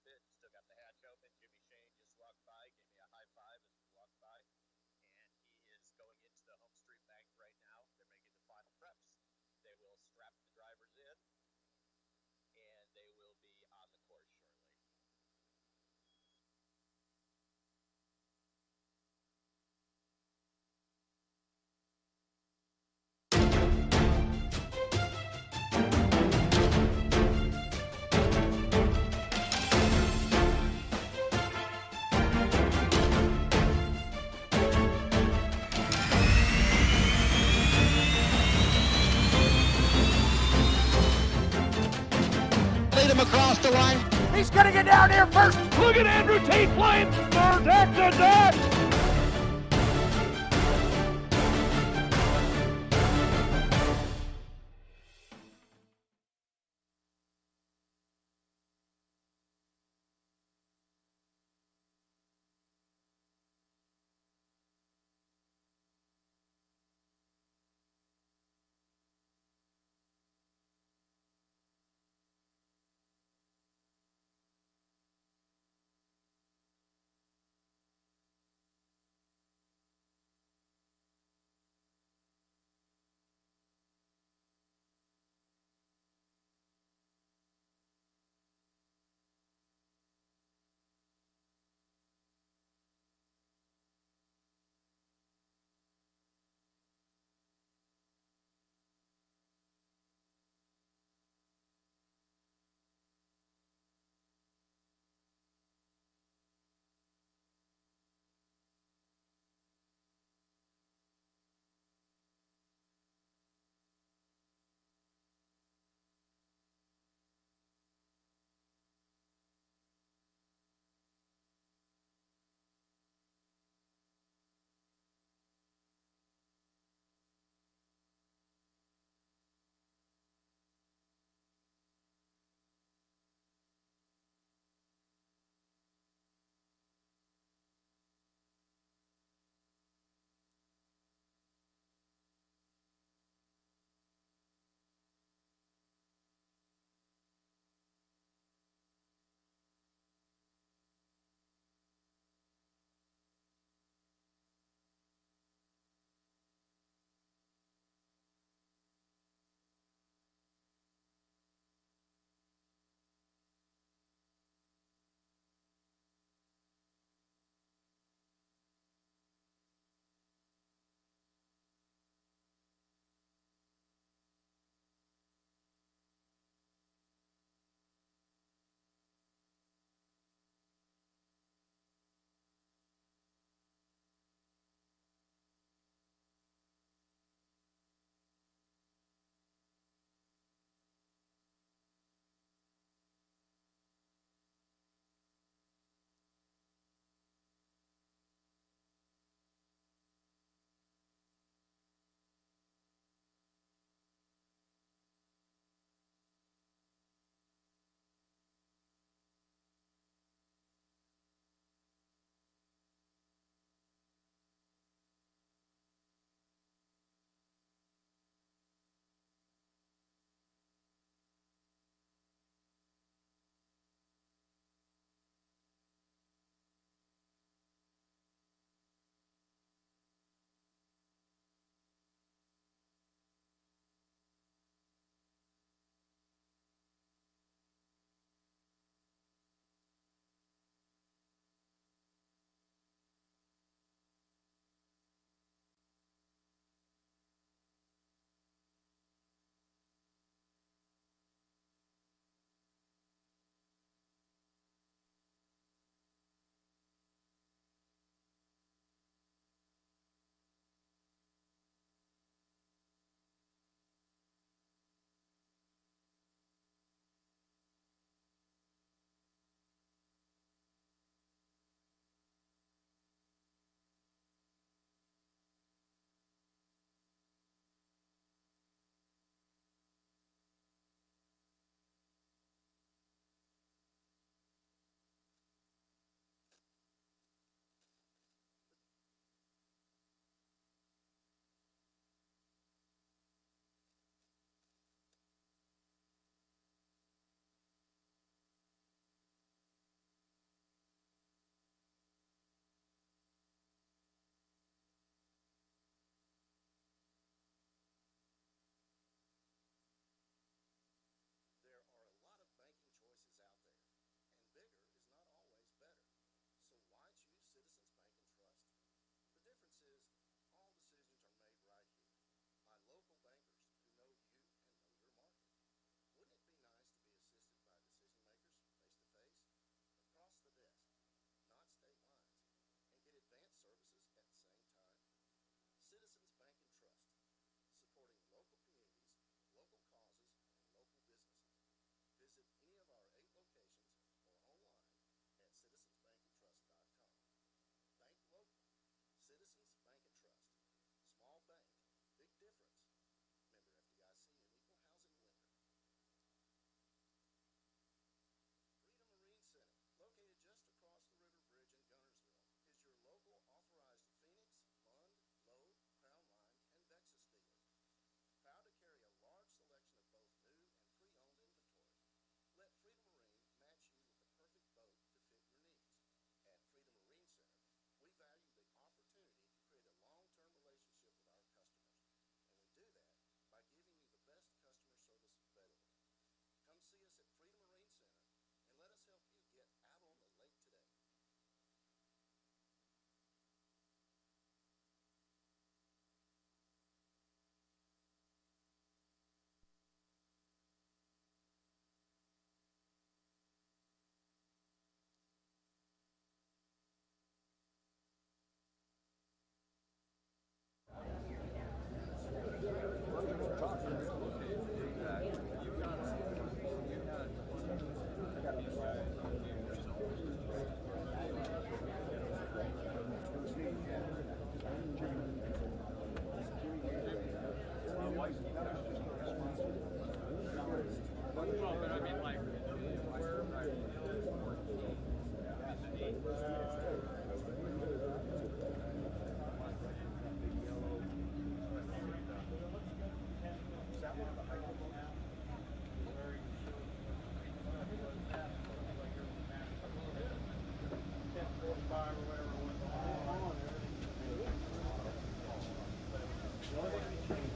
cockpit, still got the hatch open. Jimmy Shane just walked by, gave me a high five as we walked by, and he is going into the home street bank right now. They're making the final preps. They will strap the drivers in, and they will be on the course shortly. Lead him across the line. He's going to get down here first. Look at Andrew Tate flying third. That's a duck.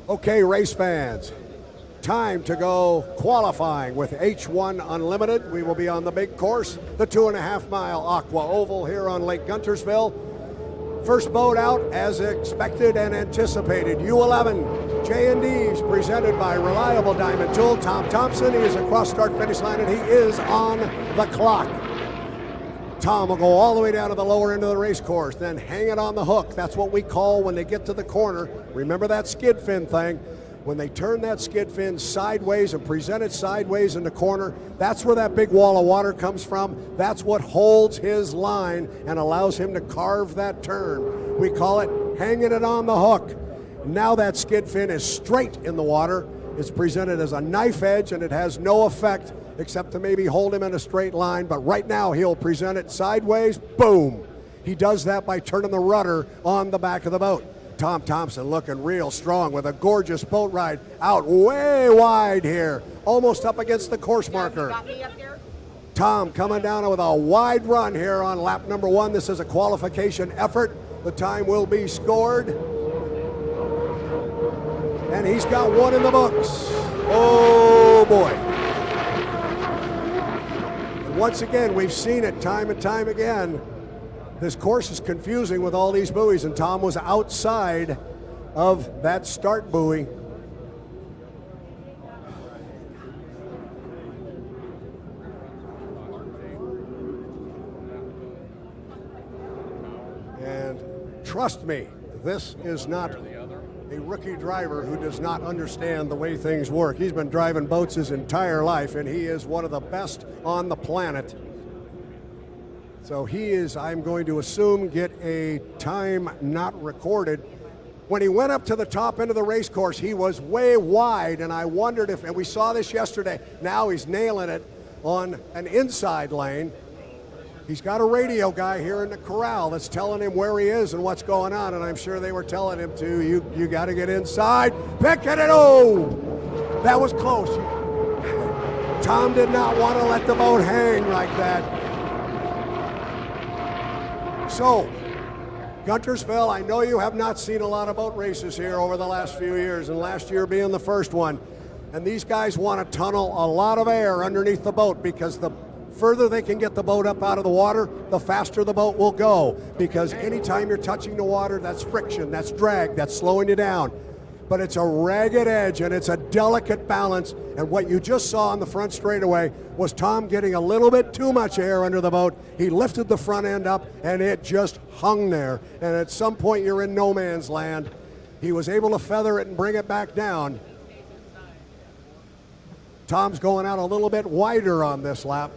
Okay, race fans, time to go qualifying with H1 Unlimited. We will be on the big course, the 2.5 mile Aqua Oval here on Lake Guntersville. First boat out as expected and anticipated, U11 J&Ds presented by Reliable Diamond Tool. Tom Thompson, he is across start finish line and he is on the clock. Tom will go all the way down to the lower end of the race course, then hang it on the hook. That's what we call when they get to the corner. Remember that skid fin thing? When they turn that skid fin sideways and present it sideways in the corner, that's where that big wall of water comes from. That's what holds his line and allows him to carve that turn. We call it hanging it on the hook. Now that skid fin is straight in the water. It's presented as a knife edge and it has no effect except to maybe hold him in a straight line, but right now he'll present it sideways, boom. He does that by turning the rudder on the back of the boat. Tom Thompson looking real strong with a gorgeous boat ride out way wide here, almost up against the course marker. Tom coming down with a wide run here on lap number 1. This is a qualification effort. The time will be scored. And he's got one in the books. Oh boy. Once again, we've seen it time and time again. This course is confusing with all these buoys, and Tom was outside of that start buoy. And trust me, this is not a rookie driver who does not understand the way things work. He's been driving boats his entire life, and he is one of the best on the planet. So he is, I'm going to assume, get a time not recorded. When he went up to the top end of the race course, he was way wide, and I wondered if, and we saw this yesterday, now he's nailing it on an inside lane. He's got a radio guy here in the corral that's telling him where he is and what's going on, and I'm sure they were telling him to, you got to get inside. Picking it, oh! That was close. Tom did not want to let the boat hang like that. So, Guntersville, I know you have not seen a lot of boat races here over the last few years, and last year being the first one. And these guys want to tunnel a lot of air underneath the boat because the further they can get the boat up out of the water, the faster the boat will go. Because anytime you're touching the water, that's friction, that's drag, that's slowing you down. But it's a ragged edge and it's a delicate balance. And what you just saw on the front straightaway was Tom getting a little bit too much air under the boat. He lifted the front end up and it just hung there. And at some point you're in no man's land. He was able to feather it and bring it back down. Tom's going out a little bit wider on this lap.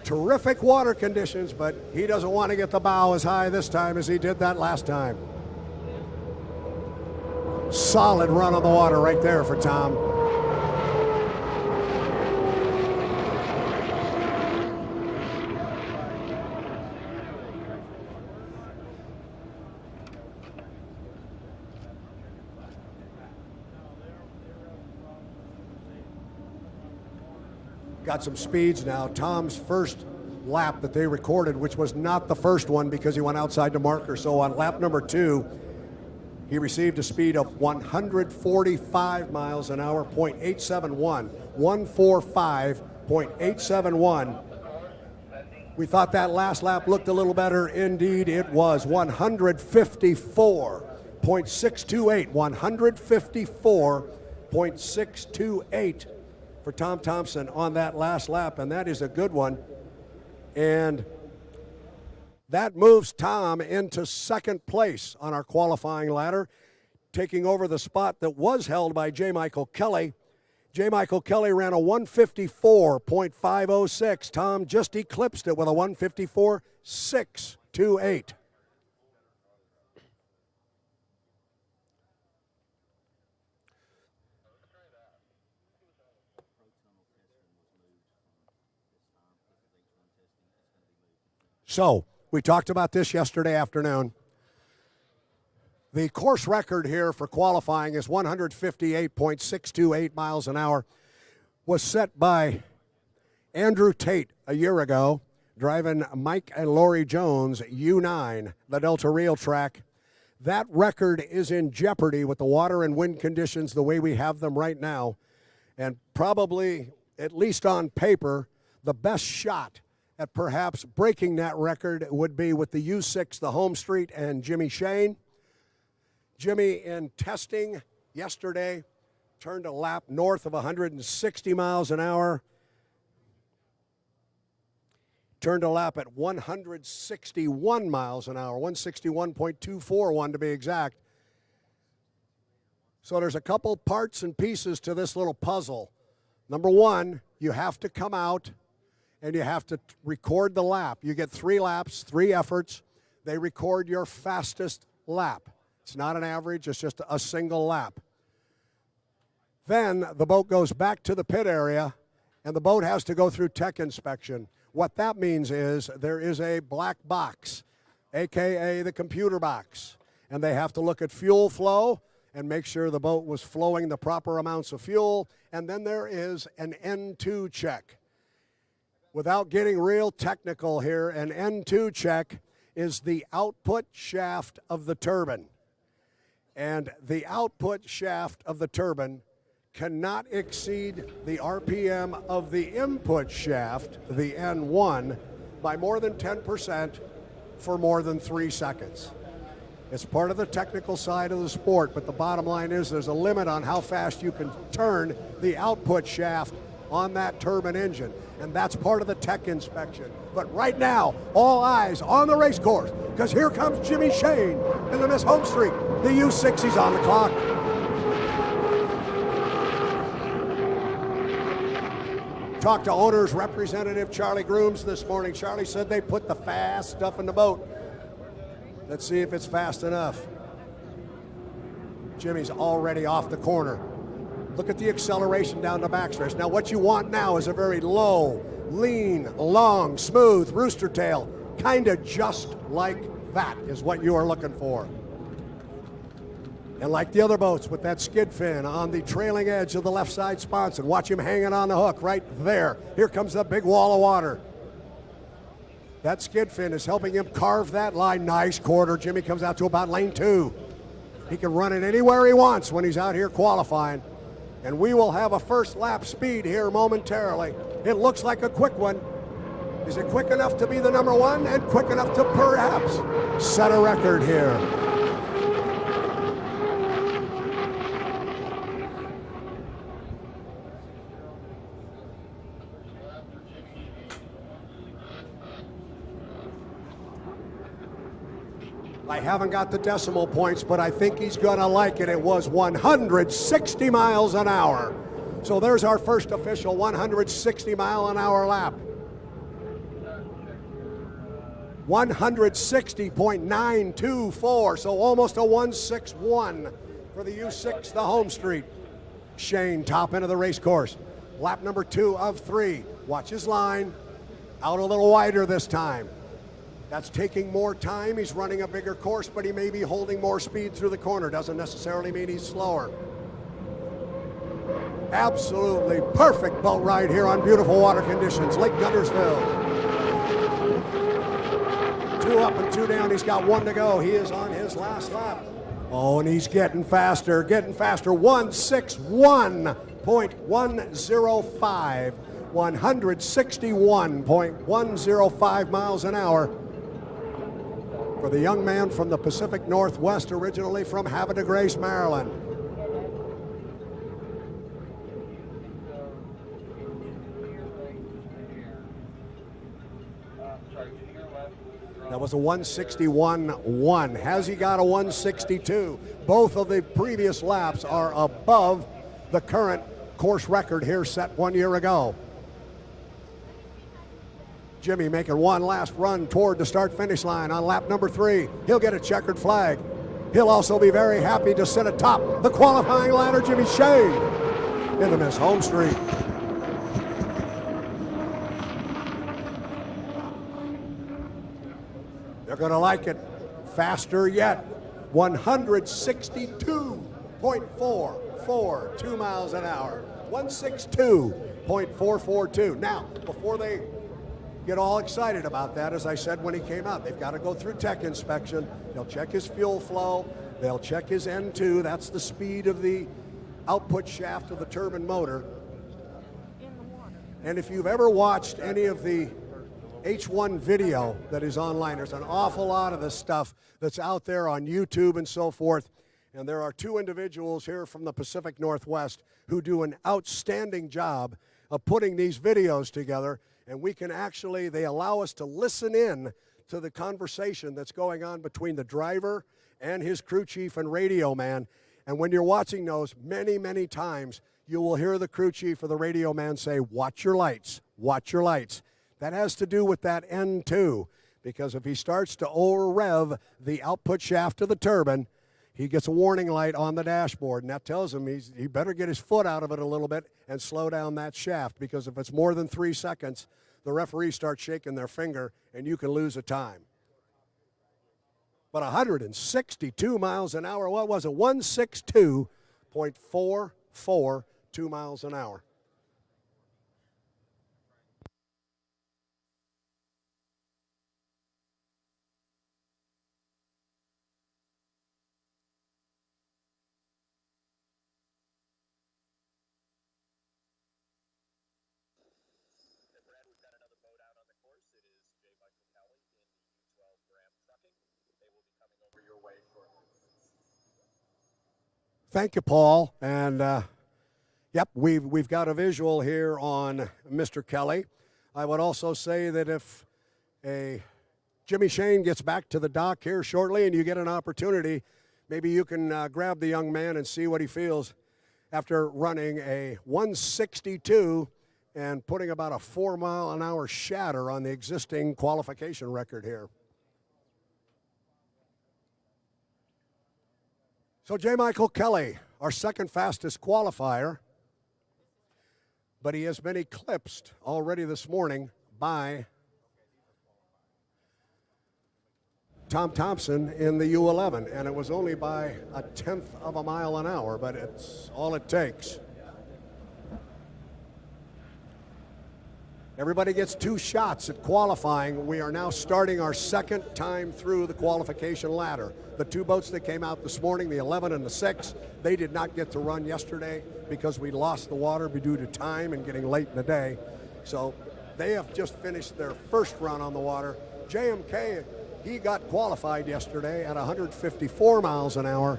Terrific water conditions, but he doesn't want to get the bow as high this time as he did that last time. Solid run on the water right there for Tom. Got some speeds now. Tom's first lap that they recorded, which was not the first one because he went outside the marker. So on lap number 2, he received a speed of 145 miles an hour, .871, 145.871. We thought that last lap looked a little better. Indeed, it was 154.628, 154.628 for Tom Thompson on that last lap, and that is a good one. And that moves Tom into second place on our qualifying ladder, taking over the spot that was held by J. Michael Kelly. J. Michael Kelly ran a 154.506. Tom just eclipsed it with a 154.628. So, we talked about this yesterday afternoon. The course record here for qualifying is 158.628 miles an hour. Was set by Andrew Tate a year ago, driving Mike and Lori Jones U9, the Delta Real track. That record is in jeopardy with the water and wind conditions the way we have them right now. And probably, at least on paper, the best shot at perhaps breaking that record would be with the U6, the home street, and Jimmy Shane. Jimmy, in testing yesterday, turned a lap north of 160 miles an hour. Turned a lap at 161 miles an hour, 161.241 to be exact. So there's a couple parts and pieces to this little puzzle. Number one, you have to come out and you have to record the lap. You get 3 laps, 3 efforts. They record your fastest lap. It's not an average, it's just a single lap. Then the boat goes back to the pit area and the boat has to go through tech inspection. What that means is there is a black box, AKA the computer box, and they have to look at fuel flow and make sure the boat was flowing the proper amounts of fuel, and then there is an N2 check. Without getting real technical here, an N2 check is the output shaft of the turbine. And the output shaft of the turbine cannot exceed the RPM of the input shaft, the N1, by more than 10% for more than 3 seconds. It's part of the technical side of the sport, but the bottom line is there's a limit on how fast you can turn the output shaft on that turbine engine, and that's part of the tech inspection. But right now, all eyes on the race course, because here comes Jimmy Shane in the Miss Home Street. The U6 is on the clock. Talked to owner's representative Charlie Grooms this morning. Charlie said they put the fast stuff in the boat. Let's see if it's fast enough. Jimmy's already off the corner. Look at the acceleration down the backstretch. Now what you want now is a very low, lean, long, smooth rooster tail. Kind of just like that is what you are looking for. And like the other boats with that skid fin on the trailing edge of the left side sponson, watch him hanging on the hook right there. Here comes the big wall of water. That skid fin is helping him carve that line. Nice quarter. Jimmy comes out to about lane 2. He can run it anywhere he wants when he's out here qualifying. And we will have a first lap speed here momentarily. It looks like a quick one. Is it quick enough to be the number 1 and quick enough to perhaps set a record here? I haven't got the decimal points, but I think he's going to like it. It was 160 miles an hour. So there's our first official 160 mile an hour lap. 160.924, so almost a 161 for the U6, the home street. Shane, top end of the race course. Lap number 2 of 3. Watch his line. Out a little wider this time. That's taking more time. He's running a bigger course, but he may be holding more speed through the corner. Doesn't necessarily mean he's slower. Absolutely perfect boat ride here on beautiful water conditions. Lake Guntersville. 2 up and 2 down. He's got 1 to go. He is on his last lap. Oh, and he's getting faster, getting faster. 161.105. 161.105 miles an hour. For the young man from the Pacific Northwest, originally from Havre de Grace, Maryland. That was a 161.1. Has he got a 162? Both of the previous laps are above the current course record here set 1 year ago. Jimmy making one last run toward the start-finish line on lap number 3. He'll get a checkered flag. He'll also be very happy to sit atop the qualifying ladder. Jimmy Shane in the Miss Home Street. They're going to like it. Faster yet. 162.44, 2 miles an hour. 162.442. Now, before they get all excited about that, as I said when he came out, they've got to go through tech inspection. They'll check his fuel flow. They'll check his N2. That's the speed of the output shaft of the turbine motor. And if you've ever watched any of the H1 video that is online, there's an awful lot of this stuff that's out there on YouTube and so forth. And there are two individuals here from the Pacific Northwest who do an outstanding job of putting these videos together. And we can actually, they allow us to listen in to the conversation that's going on between the driver and his crew chief and radio man. And when you're watching those, many, many times, you will hear the crew chief or the radio man say, watch your lights, watch your lights. That has to do with that N2, because if he starts to over-rev the output shaft of the turbine, he gets a warning light on the dashboard, and that tells him he better get his foot out of it a little bit and slow down that shaft, because if it's more than 3 seconds, the referee starts shaking their finger, and you can lose a time. But 162 miles an hour, what was it? 162.44, 2 miles an hour. Thank you, Paul. And yep, we've got a visual here on Mr. Kelly. I would also say that if Jimmy Shane gets back to the dock here shortly and you get an opportunity, maybe you can grab the young man and see what he feels after running a 162 and putting about a 4 mile an hour shatter on the existing qualification record here. So J. Michael Kelly, our second fastest qualifier, but he has been eclipsed already this morning by Tom Thompson in the U11, and it was only by 1/10 of a mile an hour, but it's all it takes. Everybody gets 2 shots at qualifying. We are now starting our second time through the qualification ladder. The 2 boats that came out this morning, the 11 and the 6, they did not get to run yesterday because we lost the water due to time and getting late in the day. So they have just finished their first run on the water. JMK, he got qualified yesterday at 154 miles an hour.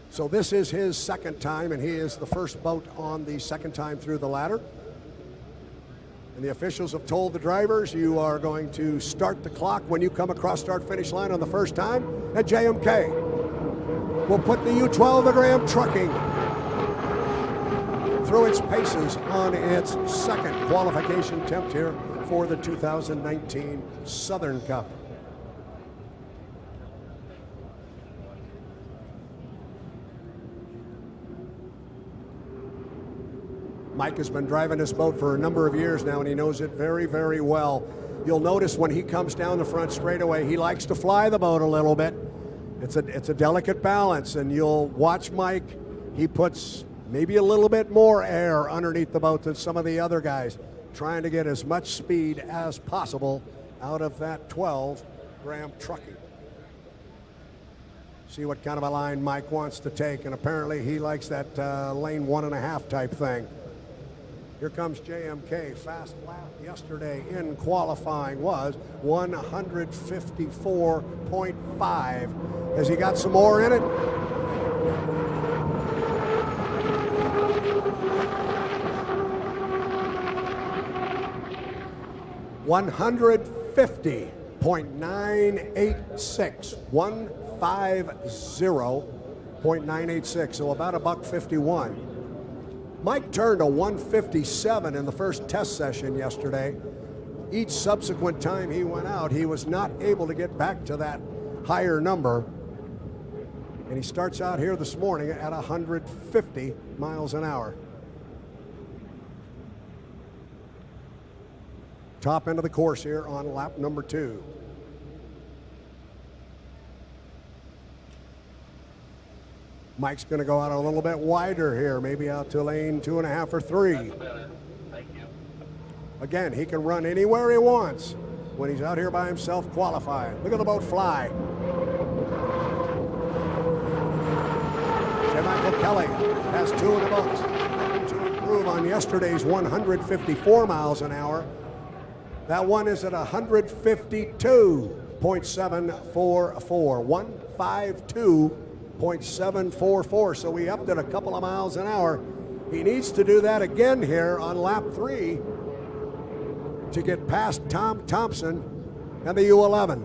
So this is his second time, and he is the first boat on the second time through the ladder. And the officials have told the drivers, you are going to start the clock when you come across start-finish line on the first time. And JMK will put the U12 the Graham trucking through its paces on its second qualification attempt here for the 2019 Southern Cup. Mike has been driving this boat for a number of years now, and he knows it very, very well. You'll notice when he comes down the front straightaway, he likes to fly the boat a little bit. It's a delicate balance, and you'll watch Mike. He puts maybe a little bit more air underneath the boat than some of the other guys, trying to get as much speed as possible out of that 12 Graham trucking. See what kind of a line Mike wants to take, and apparently he likes that lane 1.5 type thing. Here comes JMK. Fast lap yesterday in qualifying was 154.5. Has he got some more in it? .986. 150.986. So about $151. Mike turned a 157 in the first test session yesterday. Each subsequent time he went out, he was not able to get back to that higher number. And he starts out here this morning at 150 miles an hour. Top end of the course here on lap number 2. Mike's going to go out a little bit wider here, maybe out to lane 2.5 or 3. Again, he can run anywhere he wants when he's out here by himself qualifying. Look at the boat fly. J. Michael Kelly has 2 in the boat, looking to improve on yesterday's 154 miles an hour. That one is at 152.744, 152.744. So we upped it a couple of miles an hour. He needs to do that again here on lap 3 to get past Tom Thompson and the U11.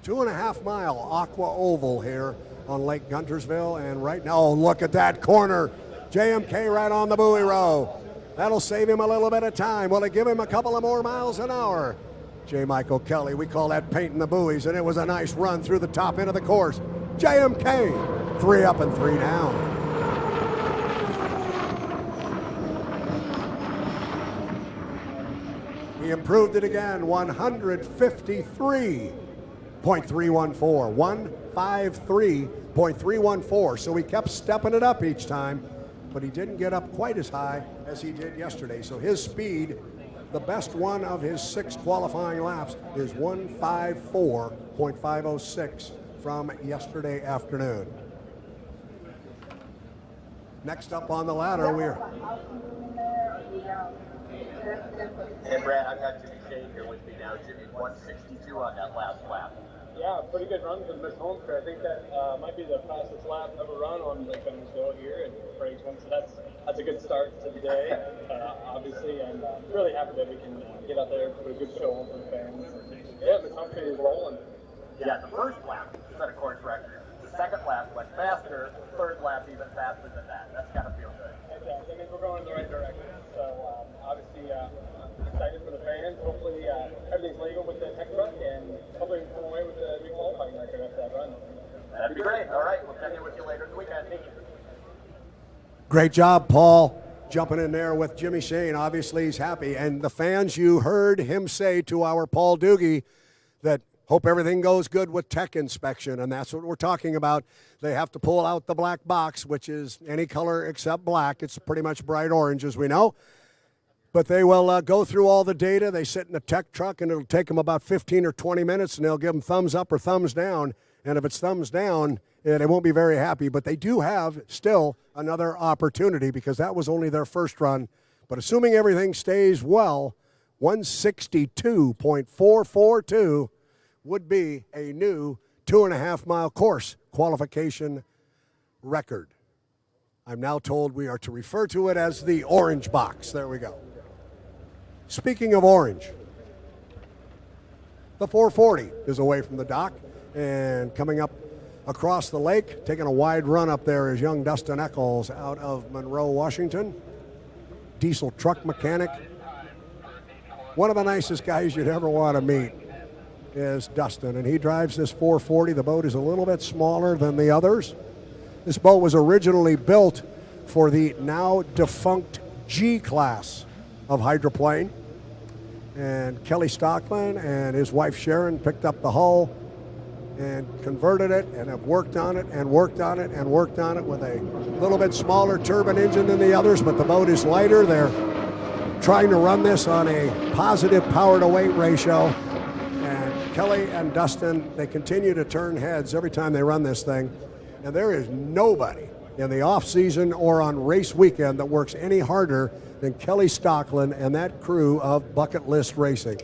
Two-and-a-half-mile Aqua Oval here on Lake Guntersville, and right now, oh, look at that corner. JMK right on the buoy row. That'll save him a little bit of time. Will it give him a couple of more miles an hour? J. Michael Kelly, we call that painting the buoys, and it was a nice run through the top end of the course. JMK, 3 up and 3 down. He improved it again, 153.314, 153.314. So he kept stepping it up each time, but he didn't get up quite as high as he did yesterday. So his speed, the best one of his 6 qualifying laps, is 154.506 from yesterday afternoon. Next up on the ladder, we're... And Brad, I've got Jimmy Shane here with me now. Jimmy, 162 on that last lap. Yeah, pretty good run for the Miss Holmes. I think that might be the fastest lap ever run on Lake Guntersville here and for H1. So that's a good start to the day, obviously, and really happy that we can get out there and put a good show on for the fans. Yeah, Miss Holmes is rolling. Yeah, the first lap set a course record. The second lap went faster. The third lap even faster than that. That's got to feel good. Exactly. I mean, we're going in the right direction. So obviously, excited for the fans. Hopefully, everything's legal with the tech truck, and hopefully we come away with a new qualifying record after that run. That'd be great. All right, we'll check in with you later in the weekend. Thank you. Great job, Paul, jumping in there with Jimmy Shane. Obviously, he's happy. And the fans, you heard him say to our Paul Doogie that hope everything goes good with tech inspection, and that's what we're talking about. They have to pull out the black box, which is any color except black. It's pretty much bright orange, as we know. But they will go through all the data. They sit in the tech truck, and it'll take them about 15 or 20 minutes, and they'll give them thumbs up or thumbs down. And if it's thumbs down, they won't be very happy. But they do have still another opportunity because that was only their first run. But assuming everything stays well, 162.442 would be a new 2.5-mile course qualification record. I'm now told we are to refer to it as the orange box. There we go. Speaking of orange, the 440 is away from the dock and coming up across the lake, taking a wide run up there is young Dustin Eccles out of Monroe, Washington. Diesel truck mechanic. One of the nicest guys you'd ever want to meet is Dustin, and he drives this 440. The boat is a little bit smaller than the others. This boat was originally built for the now defunct G class of hydroplane, and Kelly Stockman and his wife Sharon picked up the hull and converted it and have worked on it and worked on it and worked on it with a little bit smaller turbine engine than the others, but the boat is lighter. They're trying to run this on a positive power to weight ratio, and Kelly and Dustin, they continue to turn heads every time they run this thing, and there is nobody in the off season or on race weekend that works any harder than Kelly Stockland and that crew of Bucket List Racing.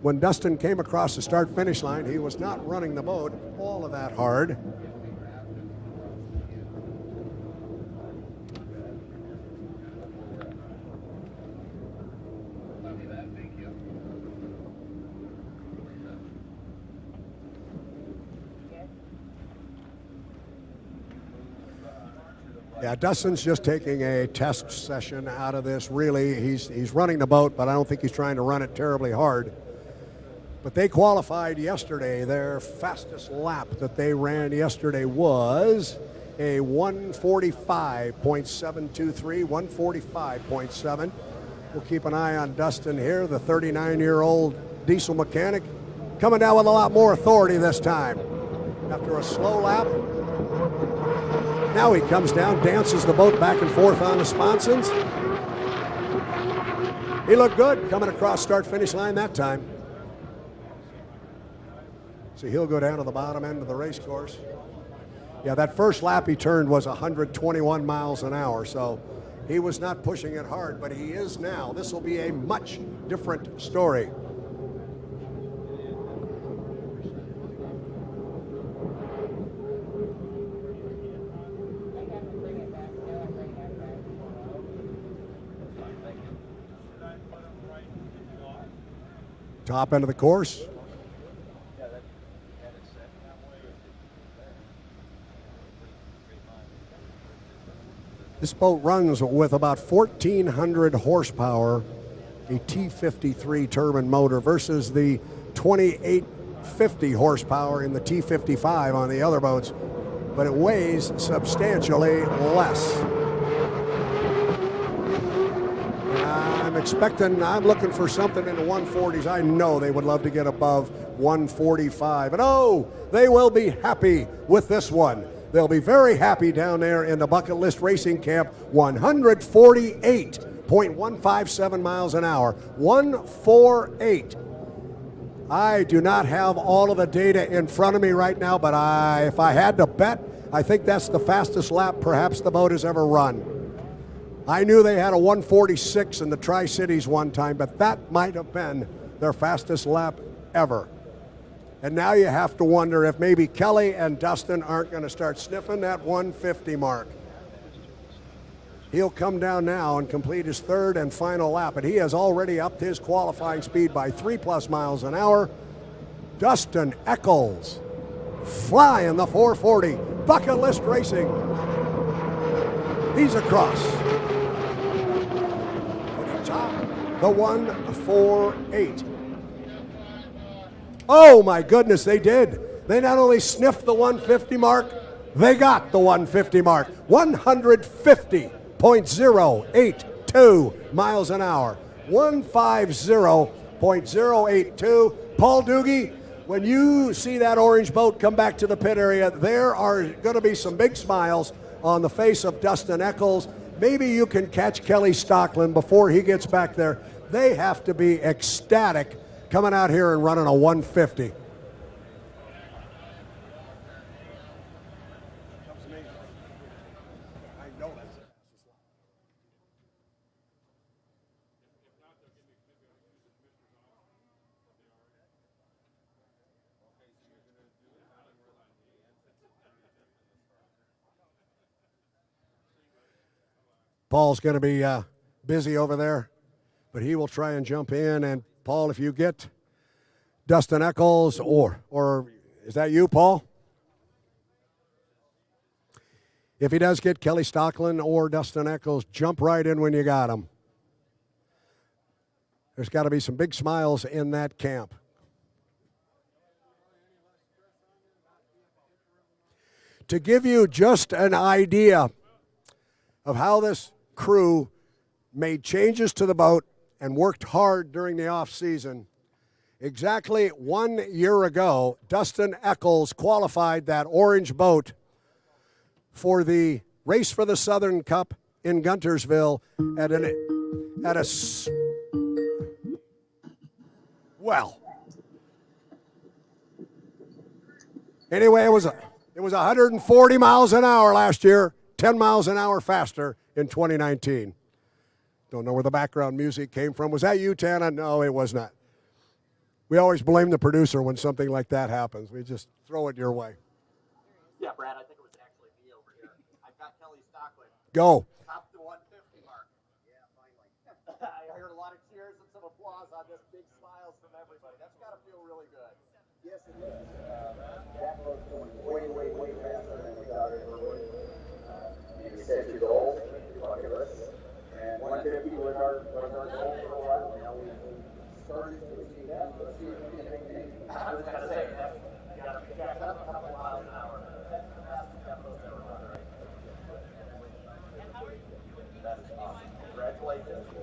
When Dustin came across the start-finish line, he was not running the boat all of that hard. Yeah, Dustin's just taking a test session out of this. Really, he's running the boat, but I don't think he's trying to run it terribly hard. But they qualified yesterday. Their fastest lap that they ran yesterday was a 145.723, 145.7. We'll keep an eye on Dustin here, the 39-year-old diesel mechanic, coming down with a lot more authority this time. After a slow lap, now he comes down, dances the boat back and forth on the sponsons. He looked good coming across start-finish line that time. So he'll go down to the bottom end of the race course. Yeah, that first lap he turned was 121 miles an hour, so he was not pushing it hard, but he is now. This will be a much different story. Top end of the course. This boat runs with about 1,400 horsepower, a T53 turbine motor versus the 2,850 horsepower in the T55 on the other boats, but it weighs substantially less. I'm looking for something in the 140s. I know they would love to get above 145. And oh, they will be happy with this one. They'll be very happy down there in the Bucket List Racing Camp. 148.157 miles an hour. 148. I do not have all of the data in front of me right now, but if I had to bet, I think that's the fastest lap perhaps the boat has ever run. I knew they had a 146 in the Tri-Cities one time, but that might have been their fastest lap ever. And now you have to wonder if maybe Kelly and Dustin aren't going to start sniffing that 150 mark. He'll come down now and complete his third and final lap, and he has already upped his qualifying speed by 3+ miles an hour. Dustin Eccles flying the 440. Bucket List Racing. He's across. Top the 148. Oh my goodness, they did. They not only sniffed the 150 mark, they got the 150 mark. 150.082 miles an hour. 150.082. Paul Doogie, when you see that orange boat come back to the pit area, there are going to be some big smiles on the face of Dustin Eccles. Maybe you can catch Kelly Stockland before he gets back there. They have to be ecstatic coming out here and running a 150. Paul's going to be busy over there, but he will try and jump in. And Paul, if you get Dustin Eccles, or is that you, Paul? If he does get Kelly Stockland or Dustin Eccles, jump right in when you got him. There's got to be some big smiles in that camp. To give you just an idea of how this crew made changes to the boat and worked hard during the off season, exactly 1 year ago, Dustin Eccles qualified that orange boat for the Race for the Southern Cup in Guntersville anyway, it was 140 miles an hour last year, 10 miles an hour faster in 2019. Don't know where the background music came from. Was that you, Tana? No, it was not. We always blame the producer when something like that happens. We just throw it your way. Yeah, Brad, I think it was actually me over here. I've got Kelly Stockland. Go. Top the 150 mark. Yeah, finally. I heard a lot of cheers and some applause on this. Big smiles from everybody. That's got to feel really good. Yes, it is. That was going way, way, way faster than we thought it would. We set your goals, bucket list, and 150 was our goal for a while. Now we started to see that. Let's see if we can maintain. I was going to say, you got to be up a couple miles an hour. That's the fastest I've ever run, right?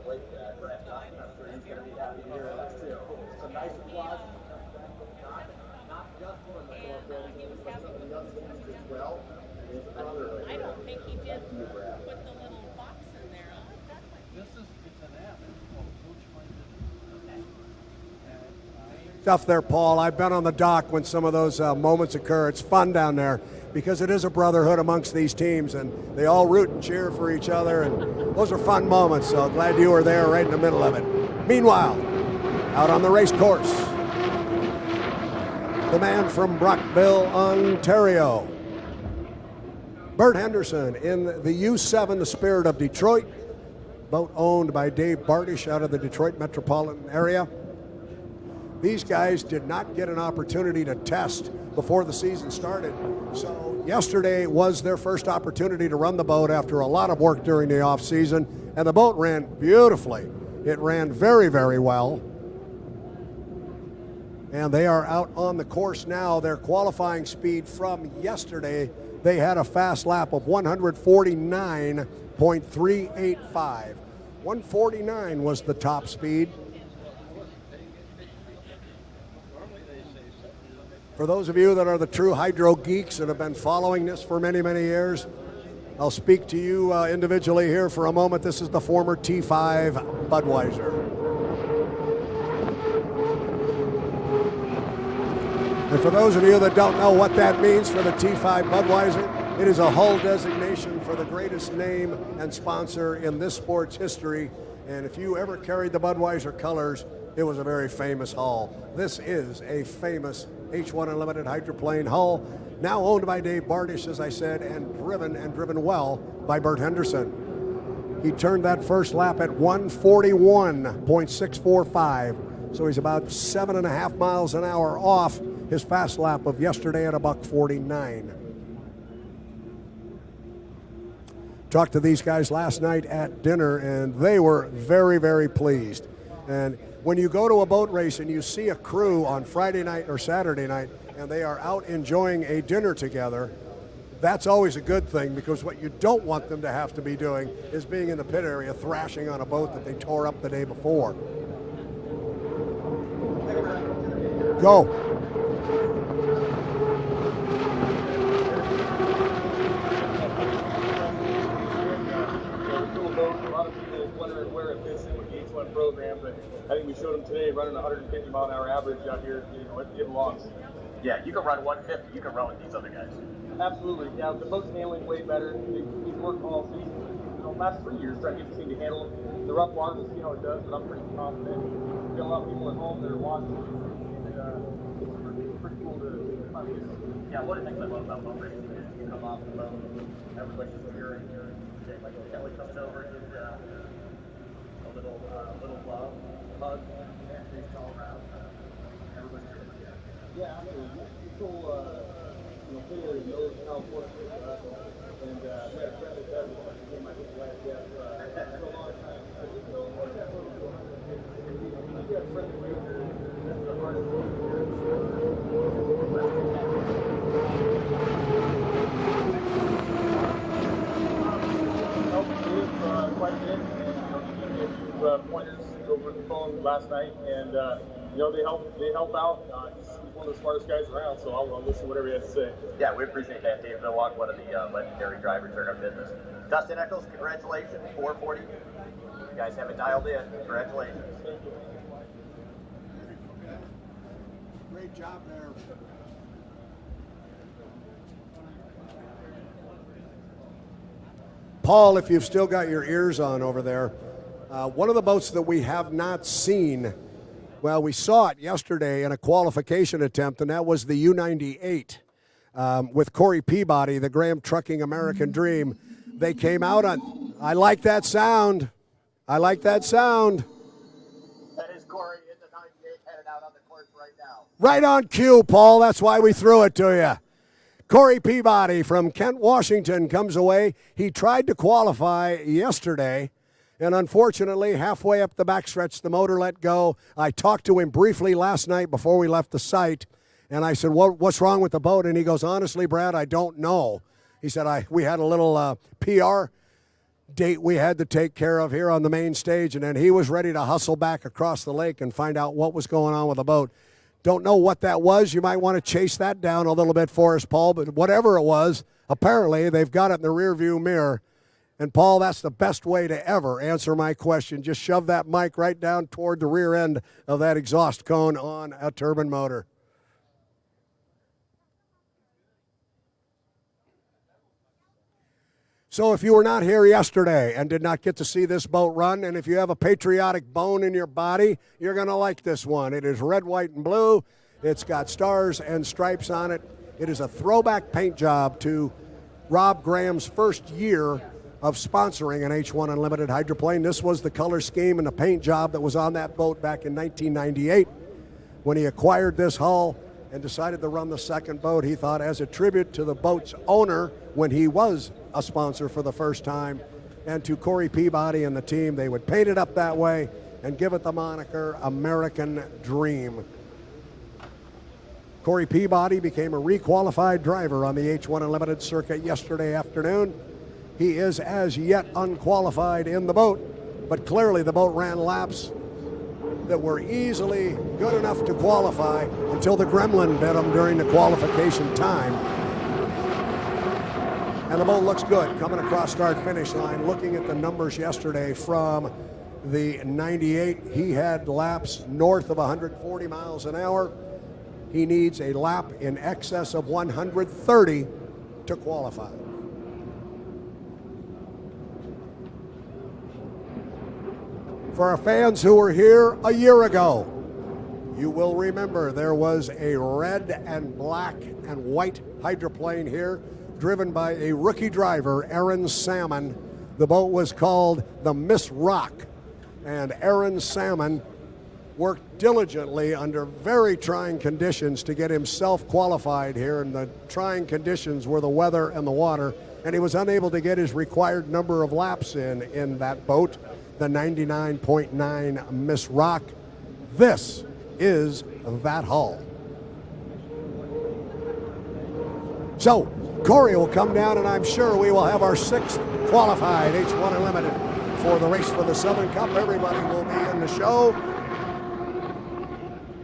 late draft time. I'm sure he's going to be happy to hear that too. Some nice applause, not just from the Thorpe teams, but some of the other teams as well. I don't think he did put the little box in there. It's an app. Stuff there, Paul. I've been on the dock when some of those moments occur. It's fun down there because it is a brotherhood amongst these teams, and they all root and cheer for each other, and those are fun moments. So glad you were there right in the middle of it. Meanwhile, out on the race course, the man from Brockville, Ontario, Bert Henderson in the U7, the Spirit of Detroit, boat owned by Dave Bardish out of the Detroit metropolitan area. These guys did not get an opportunity to test before the season started. So yesterday was their first opportunity to run the boat after a lot of work during the off season, and the boat ran beautifully. It ran very, very well. And they are out on the course now. Their qualifying speed from yesterday, they had a fast lap of 149.385. 149 was the top speed. For those of you that are the true hydro geeks and have been following this for many, many years, I'll speak to you individually here for a moment. This is the former T5 Budweiser. And for those of you that don't know what that means for the T5 Budweiser, it is a hull designation for the greatest name and sponsor in this sport's history. And if you ever carried the Budweiser colors, it was a very famous hull. This is a famous H1 Unlimited hydroplane hull, now owned by Dave Bardish, as I said, and driven well by Bert Henderson. He turned that first lap at 141.645, so he's about 7.5 miles an hour off his fast lap of yesterday at $1:49. Talked to these guys last night at dinner, and they were very, very pleased. And when you go to a boat race and you see a crew on Friday night or Saturday night and they are out enjoying a dinner together, that's always a good thing, because what you don't want them to have to be doing is being in the pit area thrashing on a boat that they tore up the day before. Go. Program, but I think we showed them today running 150 mile an hour average out here. You know, it belongs. Yeah, you can run 150. You can run with these other guys. Absolutely. Yeah, the boat's handling way better. These work calls, last 3 years trying to get the team to handle the rough water and see how it does, but I'm pretty confident. We've got a lot of people at home that are watching, and it's pretty cool to finally get it. Yeah, one of the things I love about boat racing is you come off the boat, everybody's cheering, like Kelly comes over, gives little love, hug, and all around. Everybody's good. Yeah, absolutely. People, clearly knows how important it is for us. And we had a friend that does it. He might be glad to have for a long time. But we know what that boat is going to do. We got a friend that that's the hardest boat here. Helped with quite a bit. Pointers over the phone last night, and they help out. He's one of the smartest guys around, so I'll listen to whatever he has to say. Yeah, we appreciate that, Dave Milwaukee, one of the legendary drivers in our business. Dustin Eccles, congratulations, 440. You guys have it dialed in. Congratulations. Thank you. Great job there. Paul, if you've still got your ears on over there, one of the boats that we have not seen, well, we saw it yesterday in a qualification attempt, and that was the U98 with Cory Peabody, the Graham Trucking American Dream. They came out on, I like that sound. I like that sound. That is Cory in the 98 headed out on the course right now. Right on cue, Paul. That's why we threw it to you. Cory Peabody from Kent, Washington comes away. He tried to qualify yesterday, and unfortunately, halfway up the backstretch, the motor let go. I talked to him briefly last night before we left the site, and I said, what's wrong with the boat? And he goes, honestly, Brad, I don't know. He said, we had a little PR date we had to take care of here on the main stage, and then he was ready to hustle back across the lake and find out what was going on with the boat. Don't know what that was. You might want to chase that down a little bit for us, Paul, but whatever it was, apparently they've got it in the rearview mirror. And, Paul, that's the best way to ever answer my question. Just shove that mic right down toward the rear end of that exhaust cone on a turbine motor. So if you were not here yesterday and did not get to see this boat run, and if you have a patriotic bone in your body, you're going to like this one. It is red, white, and blue. It's got stars and stripes on it. It is a throwback paint job to Rob Graham's first year of sponsoring an H1 Unlimited hydroplane. This was the color scheme and the paint job that was on that boat back in 1998. When he acquired this hull and decided to run the second boat, he thought as a tribute to the boat's owner when he was a sponsor for the first time, and to Cory Peabody and the team, they would paint it up that way and give it the moniker American Dream. Cory Peabody became a requalified driver on the H1 Unlimited circuit yesterday afternoon. He is as yet unqualified in the boat, but clearly the boat ran laps that were easily good enough to qualify until the gremlin bit him during the qualification time. And the boat looks good coming across start finish line. Looking at the numbers yesterday from the 98, he had laps north of 140 miles an hour. He needs a lap in excess of 130 to qualify. For our fans who were here a year ago, you will remember there was a red and black and white hydroplane here, driven by a rookie driver, Aaron Salmon. The boat was called the Miss Rock, and Aaron Salmon worked diligently under very trying conditions to get himself qualified here, and the trying conditions were the weather and the water, and he was unable to get his required number of laps in that boat, the 99.9 Miss Rock. This is that hull. So Cory will come down, and I'm sure we will have our sixth qualified H1 Unlimited for the race for the Southern Cup. Everybody will be in the show.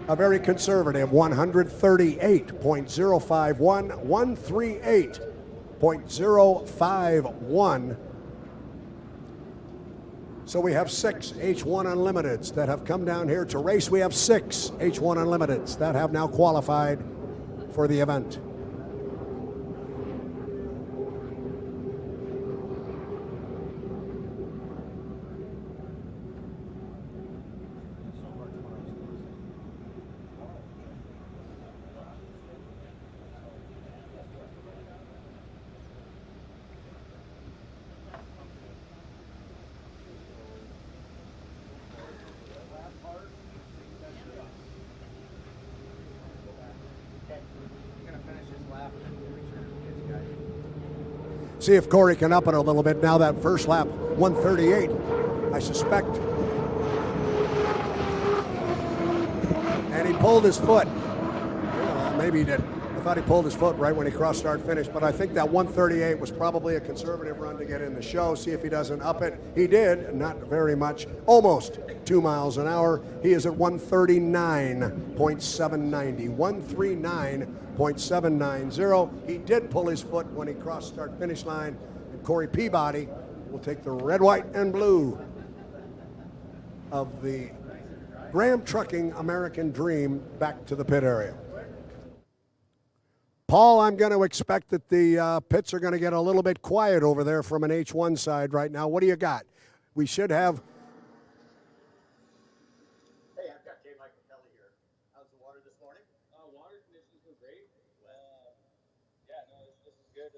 A very conservative 138.051, 138.051. So we have 6 H1 Unlimiteds that have come down here to race. We have 6 H1 Unlimiteds that have now qualified for the event. See if Cory can up it a little bit. Now that first lap, 138, I suspect. And he pulled his foot. Well, maybe he did. I thought he pulled his foot right when he crossed start finish, but I think that 138 was probably a conservative run to get in the show. See if he doesn't up it. He did, not very much, almost 2 miles an hour. He is at 139.790, 139.790. He did pull his foot when he crossed start finish line, and Cory Peabody will take the red, white, and blue of the Graham Trucking American Dream back to the pit area. Paul, I'm going to expect that the pits are going to get a little bit quiet over there from an H1 side right now. What do you got? We should have... Hey, I've got J. Michael Kelly here. How's the water this morning? Water conditions were great. Yeah, no, this is good.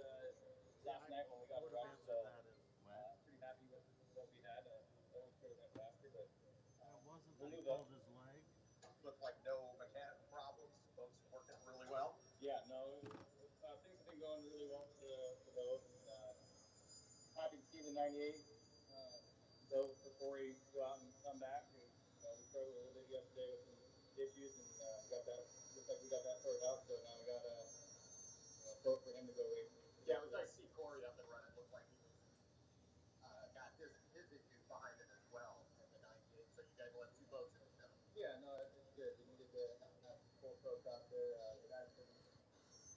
Last night when we got it up, so pretty happy with what we had. Always could have been faster, but we'll move up. Looked like no mechanical problems. Boats working really well. Yeah, no, things have been going really well for the boat. Happy to see the 98 boat for Cory go out and come back. And, we struggled a little bit yesterday with some issues, and got that. Looks like we got that sorted out. So now we got a boat for him to go race. Yeah, it was nice to see Cory up and running. Looked like he was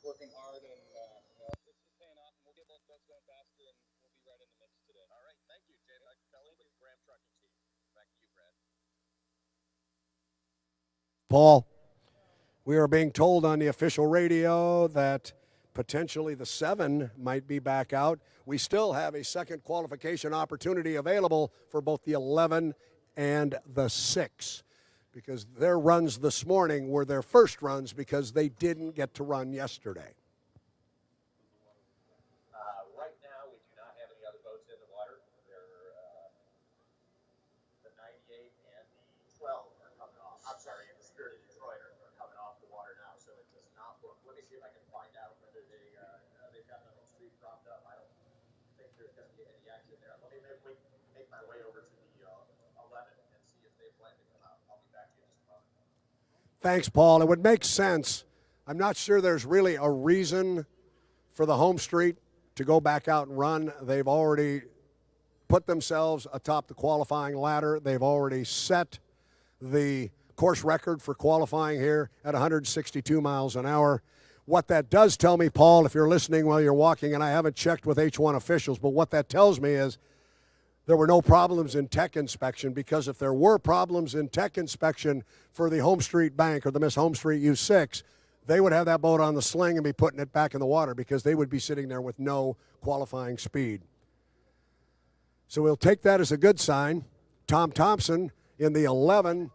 working hard, and it's paying off, and we'll get both boats going faster, and we'll be right in the mix today. All right, thank you, J. Michael Kelly with the Graham Trucking Team. Back to you, Brad. Paul, we are being told on the official radio that potentially the 7 might be back out. We still have a second qualification opportunity available for both the 11 and the 6, because their runs this morning were their first runs because they didn't get to run yesterday. Right now, we do not have any other boats in the water. They're the 98 and the 12 are coming off. I'm sorry, and the Spirit of Detroit are coming off the water now, so it does not look. Let me see if I can find out whether they've got the whole street propped up. I don't think there's going to be any action there. Let me make my way over to the 11 and see if they plan to come out. I'll be back to you in just a moment. Thanks, Paul. It would make sense. I'm not sure there's really a reason for the home street to go back out and run. They've already put themselves atop the qualifying ladder. They've already set the course record for qualifying here at 162 miles an hour. What that does tell me, Paul, if you're listening while you're walking, and I haven't checked with H1 officials, but what that tells me is there were no problems in tech inspection, because if there were problems in tech inspection for the Home Street Bank or the Miss Home Street U6, they would have that boat on the sling and be putting it back in the water, because they would be sitting there with no qualifying speed. So we'll take that as a good sign. Tom Thompson in the 11,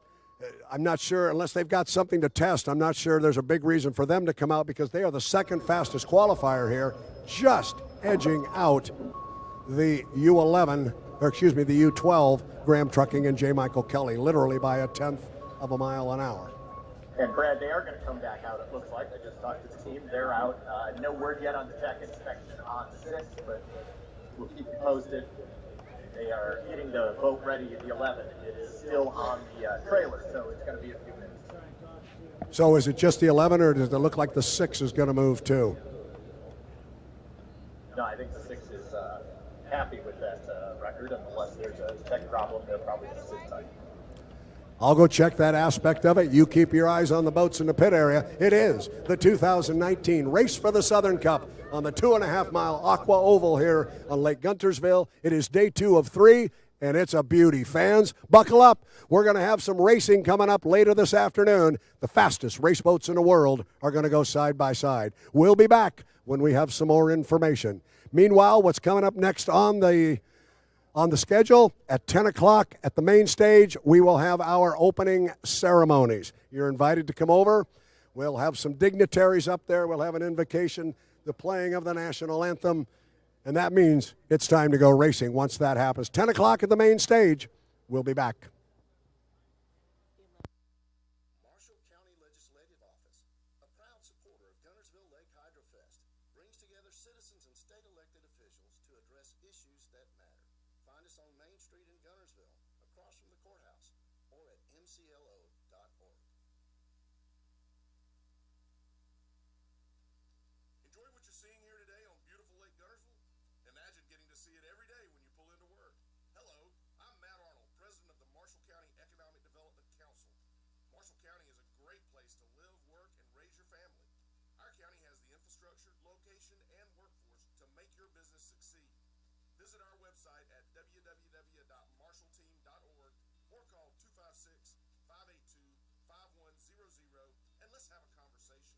I'm not sure, unless they've got something to test, I'm not sure there's a big reason for them to come out, because they are the second fastest qualifier here, just edging out the U11, or excuse me, the U12, Graham Trucking and J. Michael Kelly, literally by a 1/10 of a mile an hour. And Brad, they are going to come back out, it looks like. I just talked to the team. They're out. No word yet on the tech inspection on the 6th, but we'll keep you posted. They are getting the boat ready at the 11. It is still on the trailer, so it's going to be a few minutes. So is it just the 11, or does it look like the 6 is going to move too? No, I think the 6 is happy with that record, and unless there's a tech problem, they'll probably just sit tight. I'll go check that aspect of it. You keep your eyes on the boats in the pit area. It is the 2019 Race for the Southern Cup on the 2.5-mile Aqua Oval here on Lake Guntersville. It is day 2 of 3, and it's a beauty. Fans, buckle up. We're going to have some racing coming up later this afternoon. The fastest race boats in the world are going to go side by side. We'll be back when we have some more information. Meanwhile, what's coming up next on the schedule, at 10 o'clock at the main stage, we will have our opening ceremonies. You're invited to come over. We'll have some dignitaries up there. We'll have an invocation, the playing of the national anthem, and that means it's time to go racing once that happens. 10 o'clock at the main stage. We'll be back. Marshall County Legislative Office, a proud supporter of Guntersville Lake Hydrofest, brings together citizens and state elected officials to address issues that matter. Find us on Main Street in Guntersville, across from the courthouse, or at mclo.org. Enjoy what you're seeing here today on beautiful Lake Guntersville? Imagine getting to see it every day when you pull into work. Hello, I'm Matt Arnold, president of the Marshall County Economic Development Council. Marshall County is a great place to live, work, and raise your family. Our county has the infrastructure, location, and workforce to make your business succeed. Visit our website at www.marshallteam.org or call 256-582-5100 and let's have a conversation.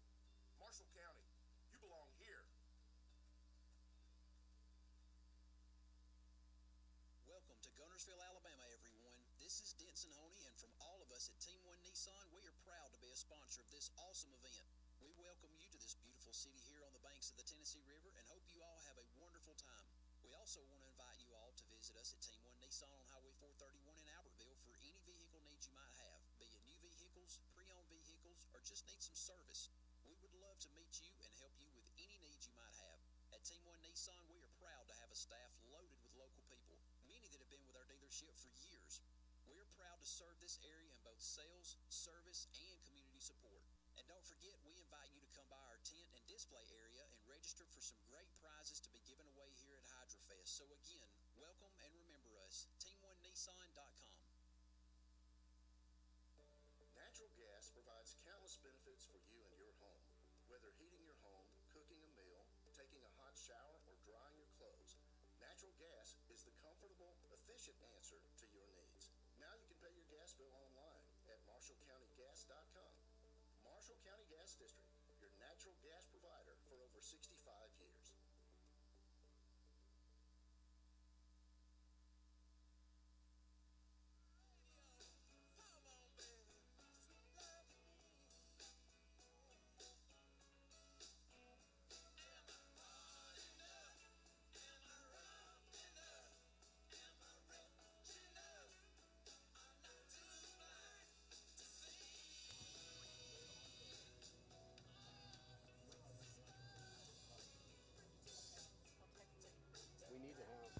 Marshall County, you belong here. Welcome to Guntersville, Alabama, everyone. This is Denson Honey, and from all of us at Team 1 Nissan, we are proud to be a sponsor of this awesome event. We welcome you to this beautiful city here on the banks of the Tennessee River and hope you all have a wonderful time. We also want to invite you all to visit us at Team 1 Nissan on Highway 431 in Albertville for any vehicle needs you might have, be it new vehicles, pre-owned vehicles, or just need some service. We would love to meet you and help you with any needs you might have. At Team 1 Nissan, we are proud to have a staff loaded with local people, many that have been with our dealership for years. We are proud to serve this area in both sales, service, and community support. And don't forget, we invite you to come by our tent and display area and register for some great prizes to be given away here at Hydrofest. So again, welcome and remember us, team1nissan.com. Natural gas provides countless benefits for you and your home. Whether heating your home, taking a hot shower, or drying your clothes, natural gas is the comfortable, efficient answer to your needs. Now you can pay your gas bill online at MarshallCountyGas.com. Marshall County Gas District, your natural gas provider for over 65 years. We need to have.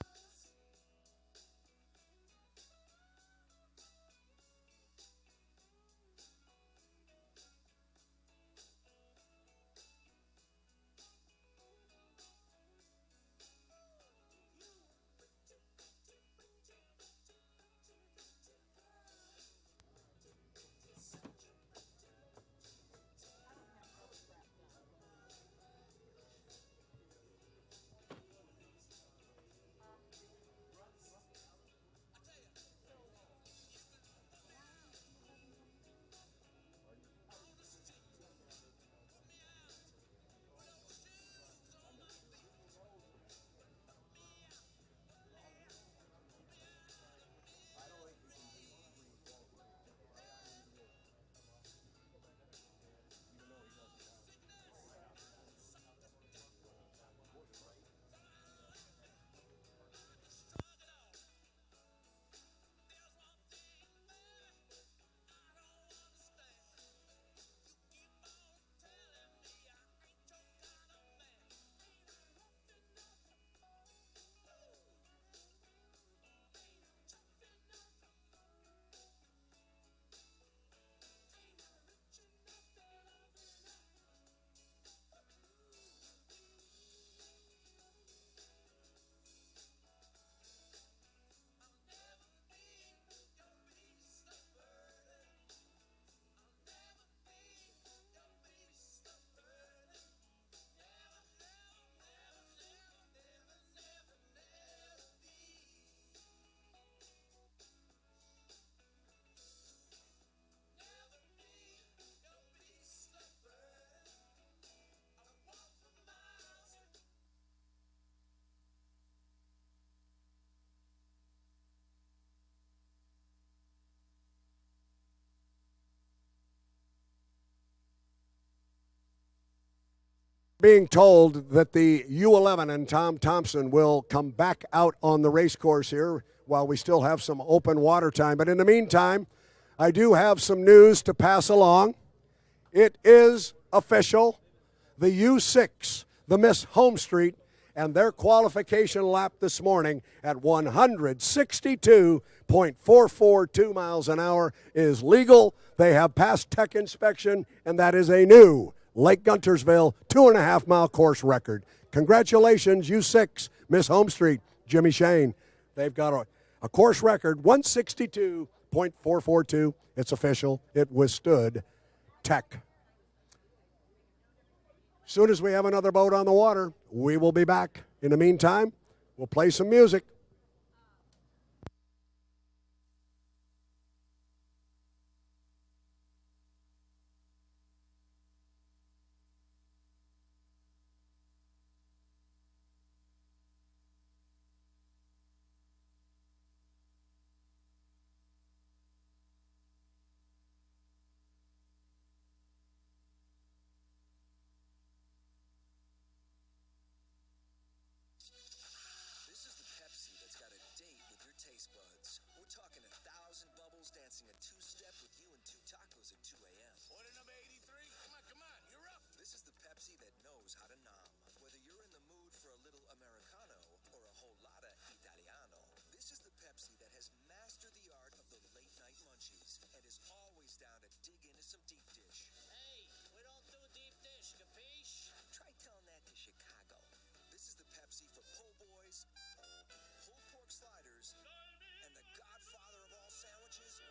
Being told that the U11 and Tom Thompson will come back out on the race course here while we still have some open water time. But in the meantime, I do have some news to pass along. It is official. The U6, the Miss Home Street, and their qualification lap this morning at 162.442 miles an hour is legal. They have passed tech inspection, and that is a new Lake Guntersville 2.5-mile course record. Congratulations, U6, Miss Home Street, Jimmy Shane. They've got a course record, 162.442. It's official. It withstood tech. As soon as we have another boat on the water, we will be back. In the meantime, we'll play some music. dancing a two-step with you and two tacos at 2 a.m. Order number 83. Come on, you're up. This is the Pepsi that knows how to nom. Whether you're in the mood for a little Americano or a whole lotta Italiano, this is the Pepsi that has mastered the art of the late-night munchies and is always down to dig into some deep dish. Hey, we don't do deep dish, capiche? Try telling that to Chicago. This is the Pepsi for po' boys, pulled pork sliders, and the godfather of all sandwiches, the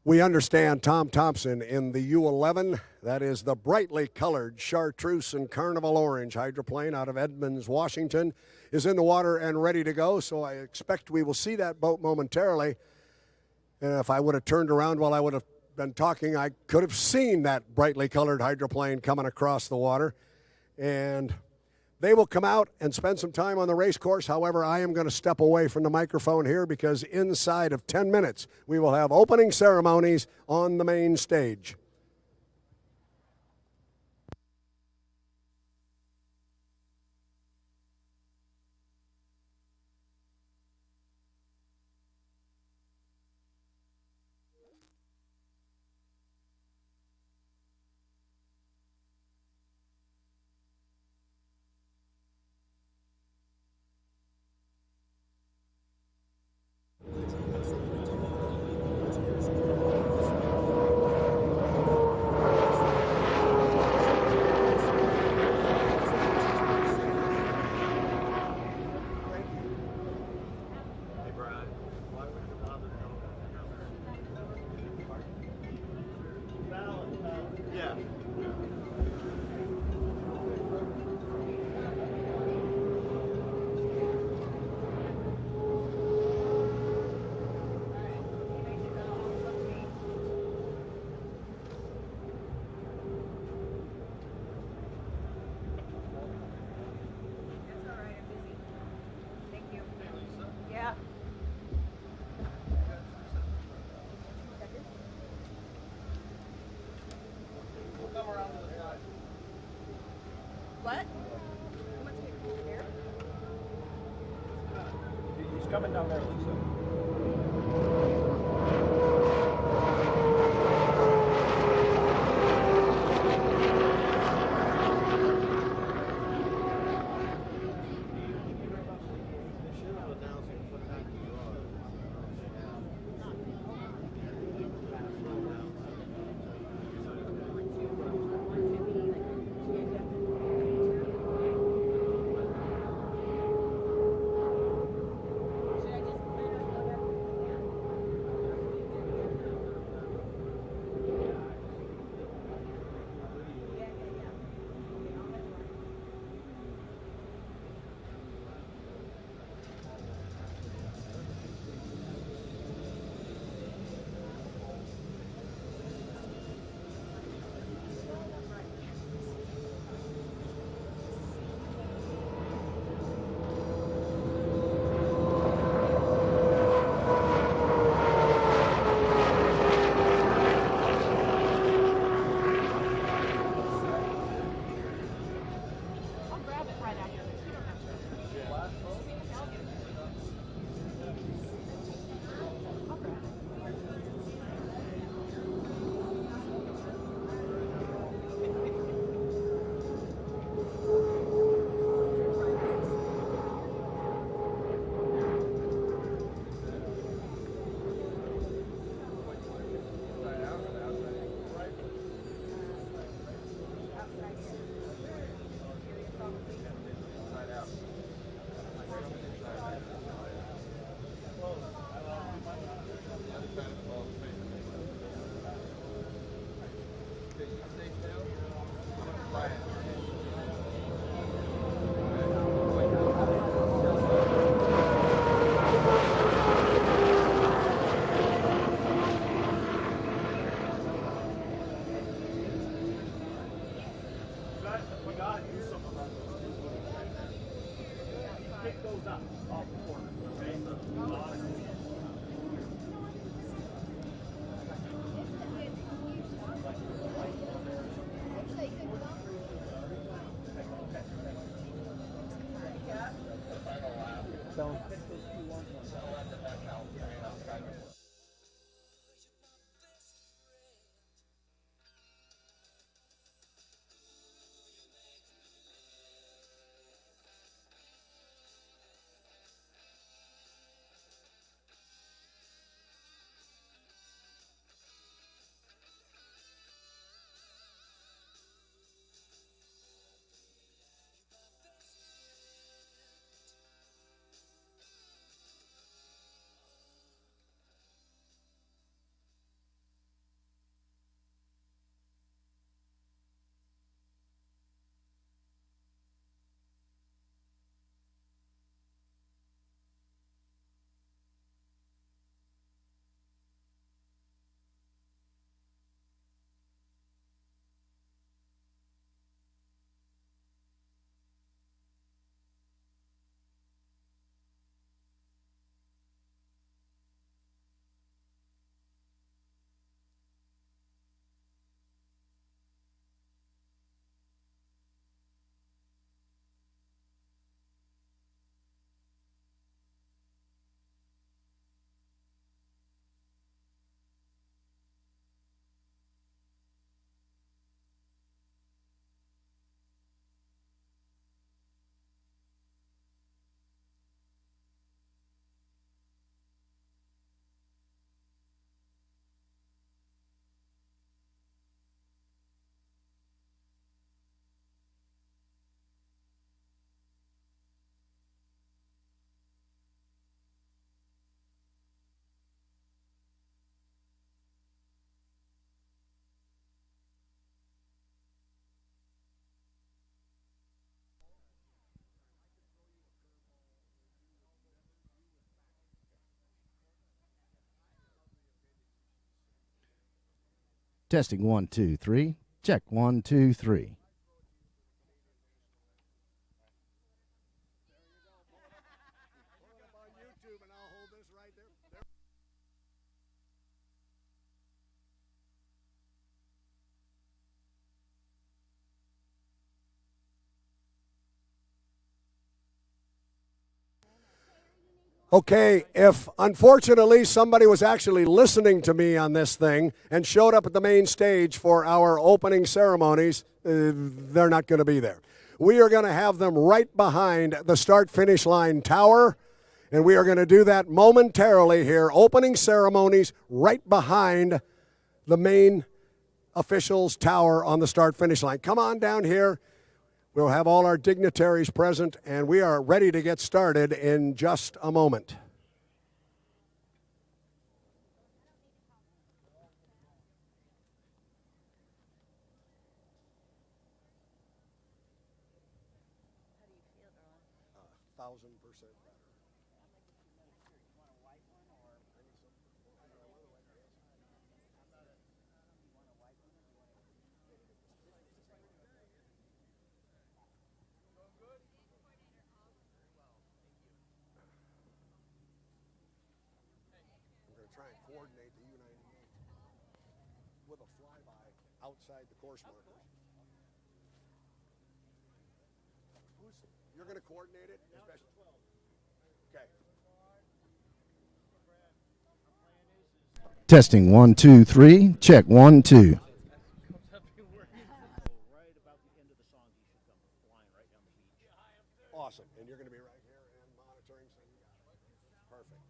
We understand Tom Thompson in the U11. That is the brightly colored chartreuse and carnival orange hydroplane out of Edmonds, Washington, is in the water and ready to go. So I expect we will see that boat momentarily. And if I would have turned around while I would have been talking, I could have seen that brightly colored hydroplane coming across the water. And they will come out and spend some time on the race course. However, I am going to step away from the microphone here because inside of 10 minutes, we will have opening ceremonies on the main stage. What? He's coming down there, Lisa. Should I just Testing 1, 2, 3. Check 1, 2, 3. Okay, if unfortunately somebody was actually listening to me on this thing and showed up at the main stage for our opening ceremonies, they're not going to be there. We are going to have them right behind the start-finish line tower, and we are going to do that momentarily here, opening ceremonies right behind the main officials' tower on the start-finish line. Come on down here. We'll have all our dignitaries present, and we are ready to get started in just a moment. Try and coordinate the U98 with a flyby outside the course markers. You're going to coordinate it? Okay. Testing 1, 2, 3. Check 1, 2. Awesome. And you're going to be right here and monitoring, so you got it. Perfect.